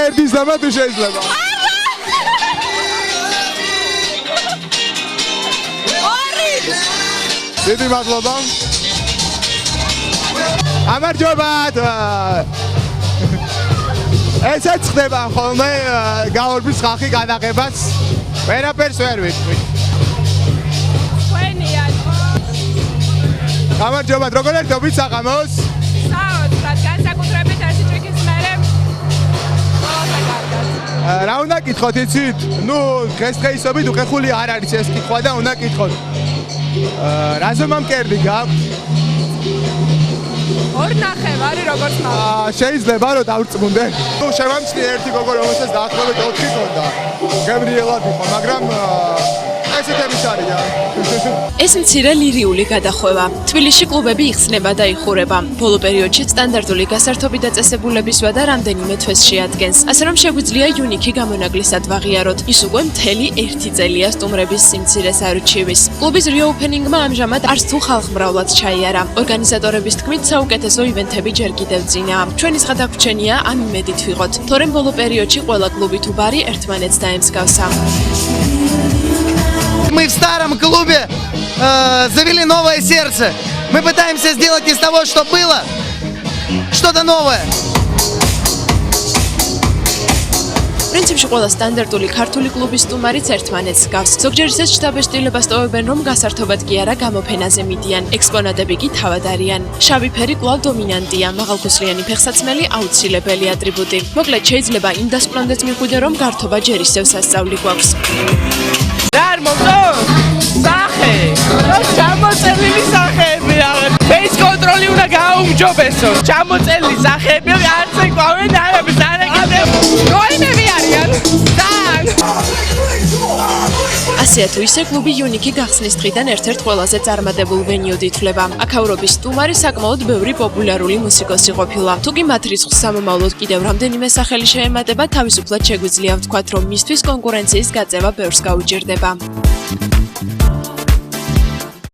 ერთის დამა თუ შეიძლება. დიდი მადლობა. გამარჯობათ. ესეც ხდება ხოლმე გაორბის ხალხი გადაღებას. ვერაფერს ვერ ვიტყვი. გამარჯობათ, როგორ ერთობით საღამოს? საოცრად, განსაკუთრებით ერთი ჭიქის მერე. რა უნდა კითხოთ, იცით? ნუ დღესდღეობით უხეხული არ არის ეს კითხვა და უნდა კითხოთ. რაზე მომკერდი გაქვთ? ორ ნახევარი როგორც მაქვს. შეიძლება რომ დავწმუნდე. ნუ შევამჩნი ერთი გოგო რომელსაც დაახლოებით 4 ქონდა. გემრიელად იყო, მაგრამ ესეთების არია. ეს მცირე ლირიული გადახვევა. თბილისში კლუბები იხსნება და იხურება. ბოლო პერიოდში სტანდარტული გასართობი დაწესებულების ვადა რამდენიმე თვეს შეადგენს. ასე რომ შეგვიძლია იუნიკი გამონაკლისად ვაღიაროთ. ის უკვე მთელი 1 წელია სტუმრების სიმცირეს არჩივის. კლუბის რეოპენინგმა ამჟამად არც თუ ხალხმრავლად ჩაიარა. ორგანიზატორების თქმით, საუკეთესო ივენთები ჯერ კიდევ წინაა. ჩვენი სღადაგვრჩენია ამ იმედით ვიღოთ, თორემ ბოლო პერიოდში ყველა კლუბი თუ ბარი ერთმანეთს დაემსგავსა. Мы в старом клубе завели новое сердце. Мы пытаемся сделать из того, что было, что-то новое. პრინციპში ყველა სტანდარტული ქართული კლუბის სტუმარიც ერთმანეთს გავს. ზოგჯერ ისეთ შთაბეჭდილებას ტოვებენ, რომ გასართობად კი არა გამოფენაზე მიდიან. ექსპონატები კი თავად არიან. შავი ფერი კვლავ დომინანტია, მაღალხოსლიანი ფეხსაცმელი აუცილებელი ატრიბუტი. მოკლედ შეიძლება იმ დასკვნამდეც მიხვიდე, რომ გართობა ჯერ ისევ სასწაული გვაქვს. არ მომწონს? სახე! ჩამოწელილი სახეები რაღაც. ფეის კონტროლი უნდა გააუმჯობესო. ჩამოწელილი სახეები არც ეკვავენ არაფერს არ ეკეთებ. როინები არიან. თან! ასეა თუ ისე კლუბი იუნიკი გახსნის დღიდან ერთ-ერთ ყველაზე წარმატებულ ვენიუდ ითვლება. აქაურობის სტუმარი საკმაოდ ბევრი პოპულარული მუსიკოსი ყოფილა. თუ კი მათ რიცხვს სამომავლოდ კიდევ რამდენიმე სახელი შეემატება, თავისუფლად შეგვიძლია ვთქვათ, რომ მისთვის კონკურენციის გაწევა ბევრს გაუჭირდება.